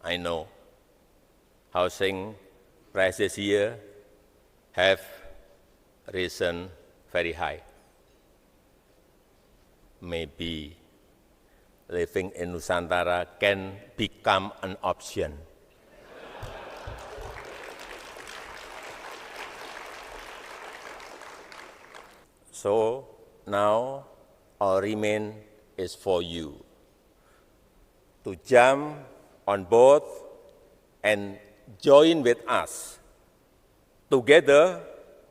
I know housing prices here have risen very high. Maybe living in Nusantara can become an option. So now our remain is for you to jump on board and join with us together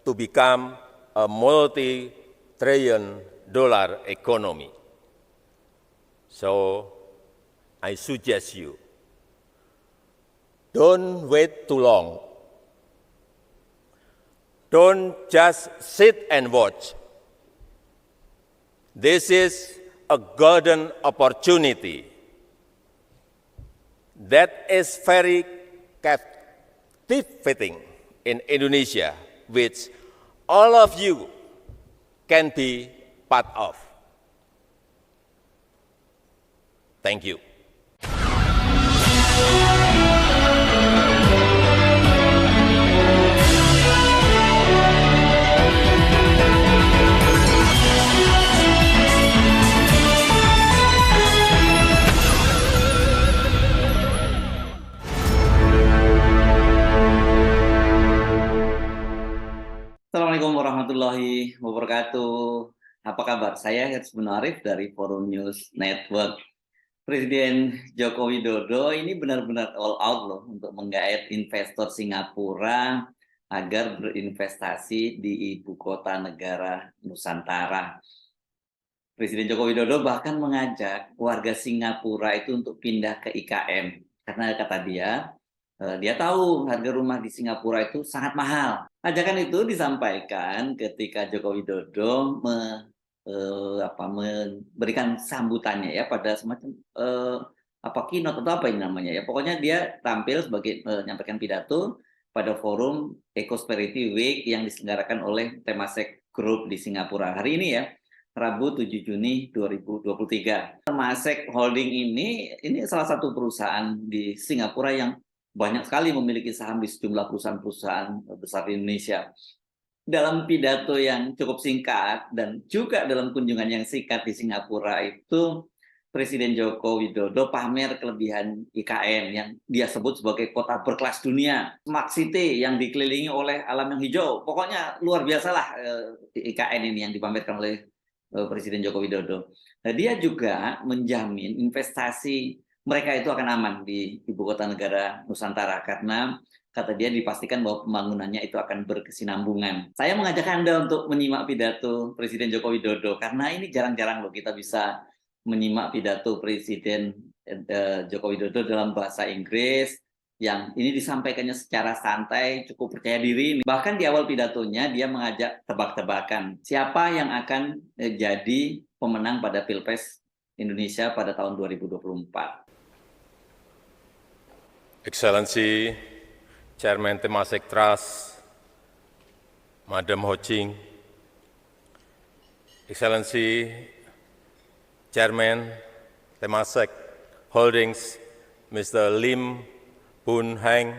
to become a multi-trillion-dollar economy. So I suggest you, don't wait too long. Don't just sit and watch. This is a golden opportunity that is very captivating in Indonesia, which all of you can be part of. Thank you. Assalamualaikum warahmatullahi wabarakatuh. Apa kabar? Saya Herz Munarif dari Forum News Network. Presiden Joko Widodo ini benar-benar all out loh untuk menggait investor Singapura agar berinvestasi di ibu kota negara Nusantara. Presiden Joko Widodo bahkan mengajak warga Singapura itu untuk pindah ke IKN karena kata dia tahu harga rumah di Singapura itu sangat mahal. Ajakan itu disampaikan ketika Joko Widodo memberikan sambutannya ya pada semacam keynote atau apa ini namanya ya. Pokoknya dia tampil sebagai menyampaikan pidato pada forum Ecosperity Week yang diselenggarakan oleh Temasek Group di Singapura hari ini ya. Rabu 7 Juni 2023. Temasek Holding ini salah satu perusahaan di Singapura yang banyak sekali memiliki saham di sejumlah perusahaan-perusahaan besar di Indonesia. Dalam pidato yang cukup singkat dan juga dalam kunjungan yang singkat di Singapura itu, Presiden Joko Widodo pamer kelebihan IKN yang dia sebut sebagai kota berkelas dunia, Smart City yang dikelilingi oleh alam yang hijau. Pokoknya luar biasalah IKN ini yang dipamerkan oleh Presiden Joko Widodo. Nah, dia juga menjamin investasi mereka itu akan aman di ibu kota negara Nusantara karena kata dia dipastikan bahwa pembangunannya itu akan berkesinambungan. Saya mengajak Anda untuk menyimak pidato Presiden Joko Widodo karena ini jarang-jarang loh kita bisa menyimak pidato Presiden Joko Widodo dalam bahasa Inggris yang ini disampaikannya secara santai, cukup percaya diri. Bahkan di awal pidatonya dia mengajak tebak-tebakan siapa yang akan jadi pemenang pada Pilpres Indonesia pada tahun 2024. Excellency Chairman Temasek Trust, Madam Ho Ching, Excellency Chairman Temasek Holdings, Mr. Lim Boon Heng,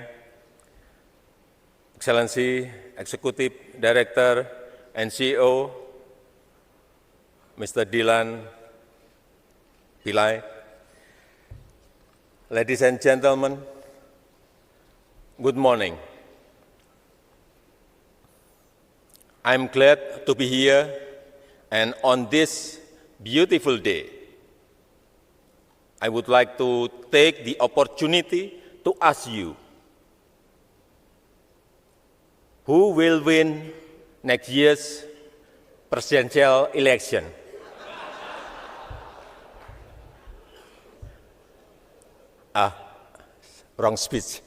Excellency Executive Director and CEO, Mr. Dilan Pillai, ladies and gentlemen, good morning. I'm glad to be here and on this beautiful day, I would like to take the opportunity to ask you, who will win next year's presidential election? Wrong speech.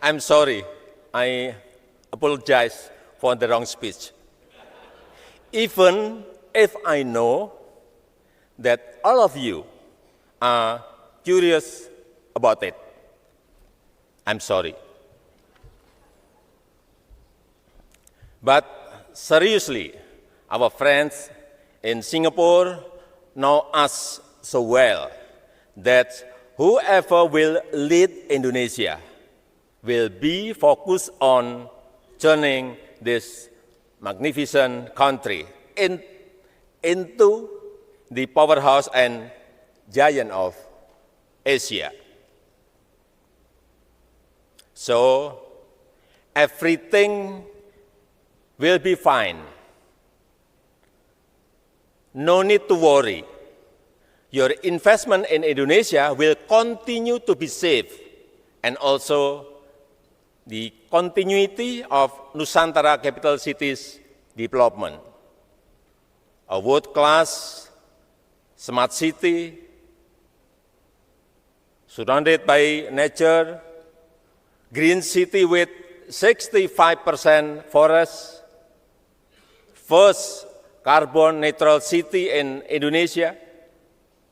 I'm sorry, I apologize for the wrong speech. Even if I know that all of you are curious about it, I'm sorry. But seriously, Our friends in Singapore know us so well that whoever will lead Indonesia will be focused on turning this magnificent country into the powerhouse and giant of Asia. So, everything will be fine. No need to worry. Your investment in Indonesia will continue to be safe, and also the continuity of Nusantara Capital Cities development. A world-class smart city surrounded by nature, green city with 65% forests, first carbon neutral city in Indonesia,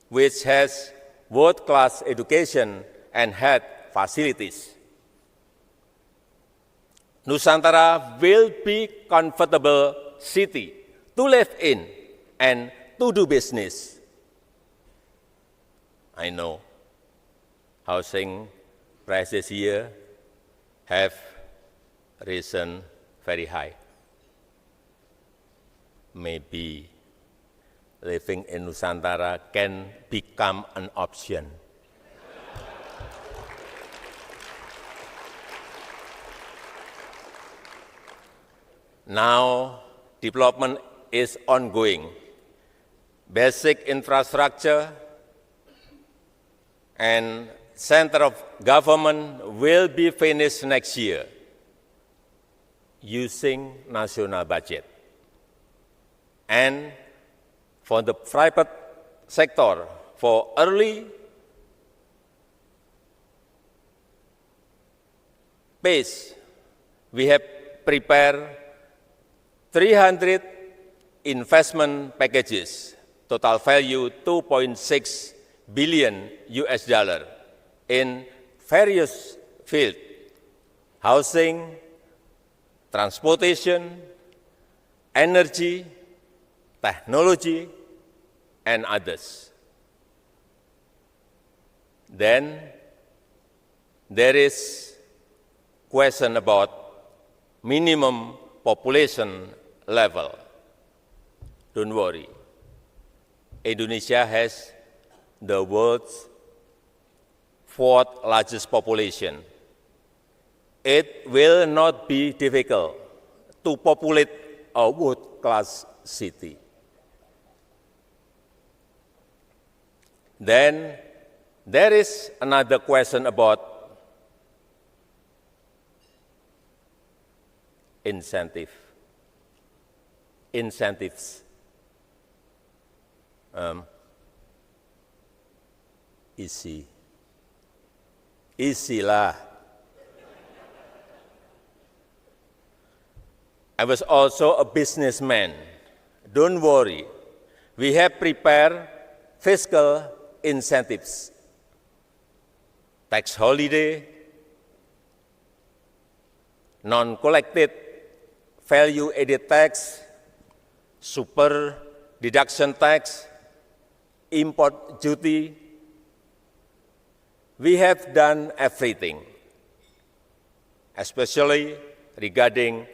which has world-class education and health facilities. Nusantara will be comfortable city to live in and to do business. I know housing prices here have risen very high. Maybe living in Nusantara can become an option. Now, development is ongoing. Basic infrastructure and center of government will be finished next year using national budget. And for the private sector, for early pace, we have prepared 300 investment packages, total value $2.6 billion in various fields: housing, transportation, energy, technology, and others. Then there is question about minimum population level. Don't worry. Indonesia has the world's fourth largest population. It will not be difficult to populate a world-class city. Then there is another question about incentives. Easy lah. I was also a businessman. Don't worry. We have prepared fiscal incentives, tax holiday, non-collected value-added tax, super deduction tax, import duty. We have done everything, especially regarding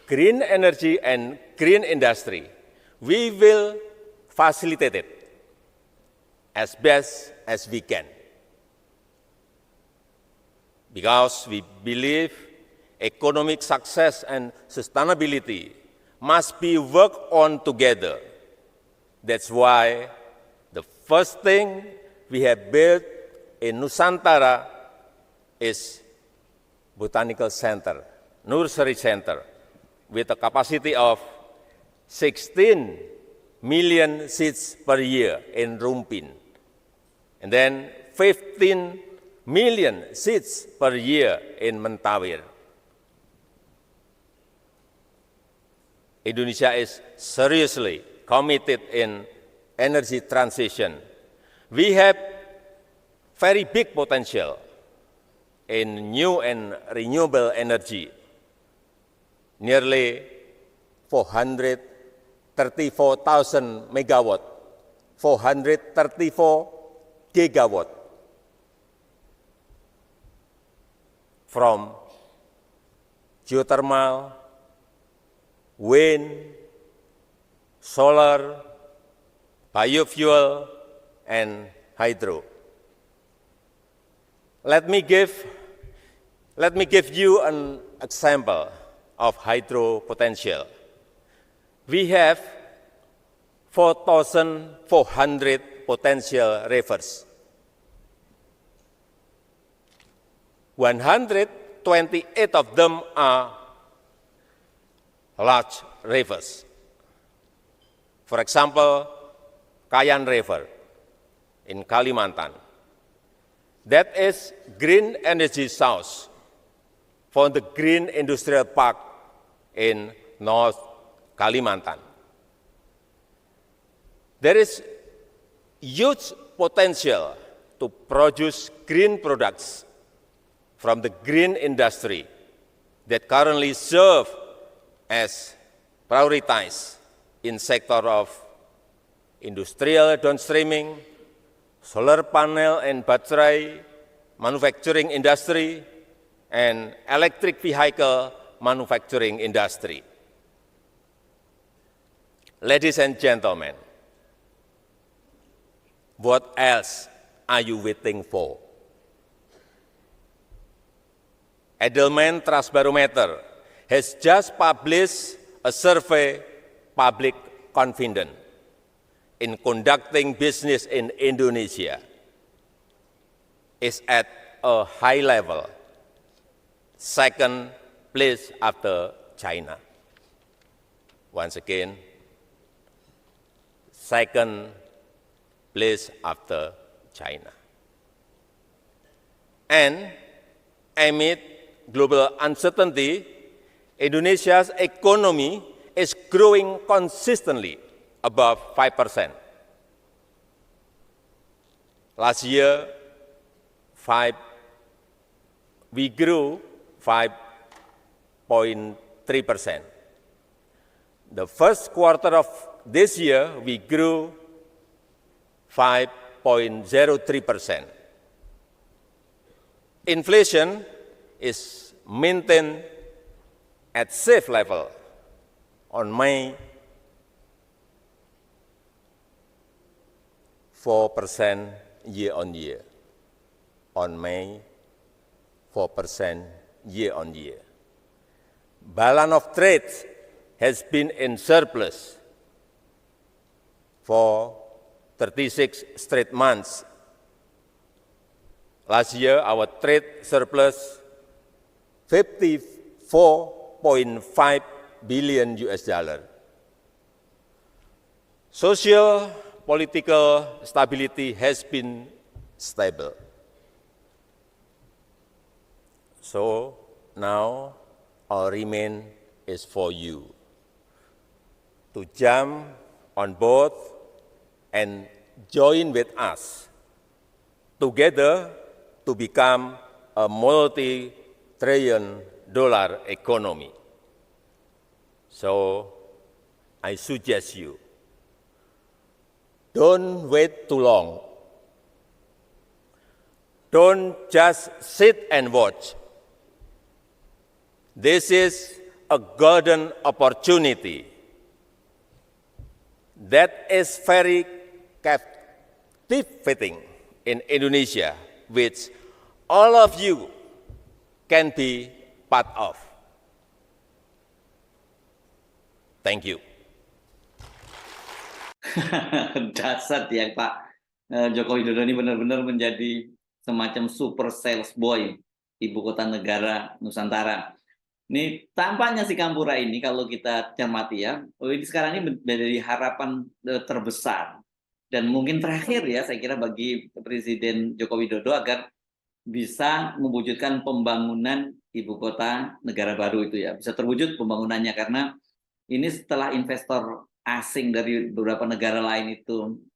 green energy and green industry. We will facilitate it as best as we can, because we believe economic success and sustainability must be worked on together. That's why the first thing we have built in Nusantara is Botanical Center, Nursery Center, with a capacity of 16 million seeds per year in Rumpin, and then 15 million seeds per year in Mentawir. Indonesia is seriously committed in energy transition. We have very big potential in new and renewable energy. Nearly 400 34,000 megawatt, 434 gigawatt from geothermal, wind, solar, biofuel, and hydro. Let me give you an example of hydro potential. We have 4,400 potential rivers. 128 of them are large rivers. For example, Kayan River in Kalimantan. That is green energy source for the Green Industrial Park in North Kalimantan. There is huge potential to produce green products from the green industry that currently serve as prioritized in sector of industrial downstreaming, solar panel and battery manufacturing industry, and electric vehicle manufacturing industry. Ladies and gentlemen, what else are you waiting for? Edelman Trust Barometer has just published a survey public confidence in conducting business in Indonesia is at a high level, second place after China. Once again, second place after China. And amid global uncertainty, Indonesia's economy is growing consistently above 5%. Last year, we grew 5.3%. The first quarter of this year, we grew 5.03%. Inflation is maintained at safe level on May 4% year-on-year. On May, 4% year-on-year. Balance of trade has been in surplus for 36 straight months. Last year, our trade surplus $54.5 billion. Social political stability has been stable. So now our remain is for you to jump on board and join with us together to become a multi-trillion-dollar economy. So I suggest you, don't wait too long. Don't just sit and watch. This is a golden opportunity that is very captivating in Indonesia, which all of you can be part of. Thank you. Dasar ya Pak Joko Widodo ini benar-benar menjadi semacam super sales boy ibu kota negara Nusantara. Ini tampaknya si Kampura ini kalau kita cermati ya, ini sekarang ini menjadi harapan terbesar dan mungkin terakhir ya saya kira bagi Presiden Joko Widodo agar bisa mewujudkan pembangunan ibu kota negara baru itu ya, bisa terwujud pembangunannya karena ini setelah investor asing dari beberapa negara lain itu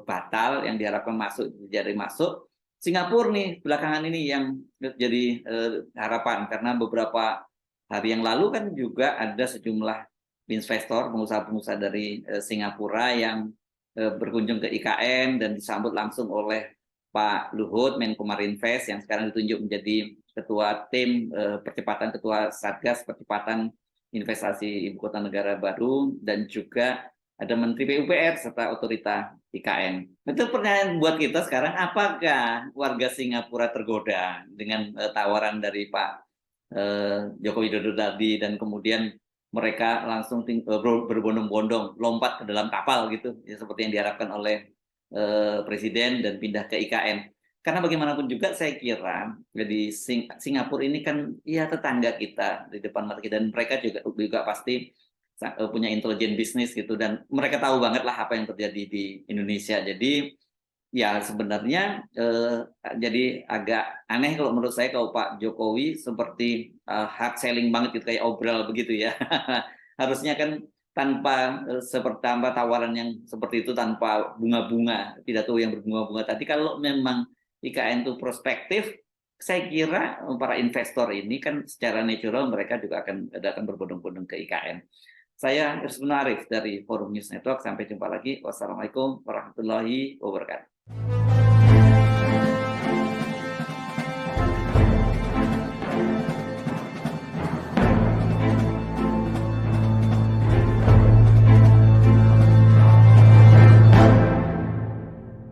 batal yang diharapkan masuk jadi masuk, Singapura nih belakangan ini yang jadi harapan karena beberapa hari yang lalu kan juga ada sejumlah investor, pengusaha-pengusaha dari Singapura yang berkunjung ke IKN dan disambut langsung oleh Pak Luhut, Menko Marinvest yang sekarang ditunjuk menjadi ketua tim percepatan, ketua Satgas Percepatan Investasi Ibu Kota Negara Baru, dan juga ada Menteri PUPR serta otorita IKN. Itu pertanyaan buat kita sekarang, apakah warga Singapura tergoda dengan tawaran dari Pak Joko Widodo tadi, dan kemudian mereka langsung berbondong-bondong lompat ke dalam kapal gitu, ya, seperti yang diharapkan oleh Presiden dan pindah ke IKN. Karena bagaimanapun juga saya kira jadi Singapura ini kan ya tetangga kita di depan mata kita, dan mereka juga pasti punya intelijen bisnis gitu, dan mereka tahu banget lah apa yang terjadi di Indonesia. Jadi ya sebenarnya jadi agak aneh kalau menurut saya kalau Pak Jokowi seperti hard selling banget gitu, kayak obral begitu ya. Harusnya kan tanpa seperti tanpa tawaran yang seperti itu, tanpa bunga-bunga, pidato yang berbunga-bunga tadi. Kalau memang IKN itu prospektif, saya kira para investor ini kan secara natural mereka juga akan datang berbondong-bondong ke IKN. Saya Irsman Arif dari Forum News Network. Sampai jumpa lagi. Wassalamualaikum warahmatullahi wabarakatuh.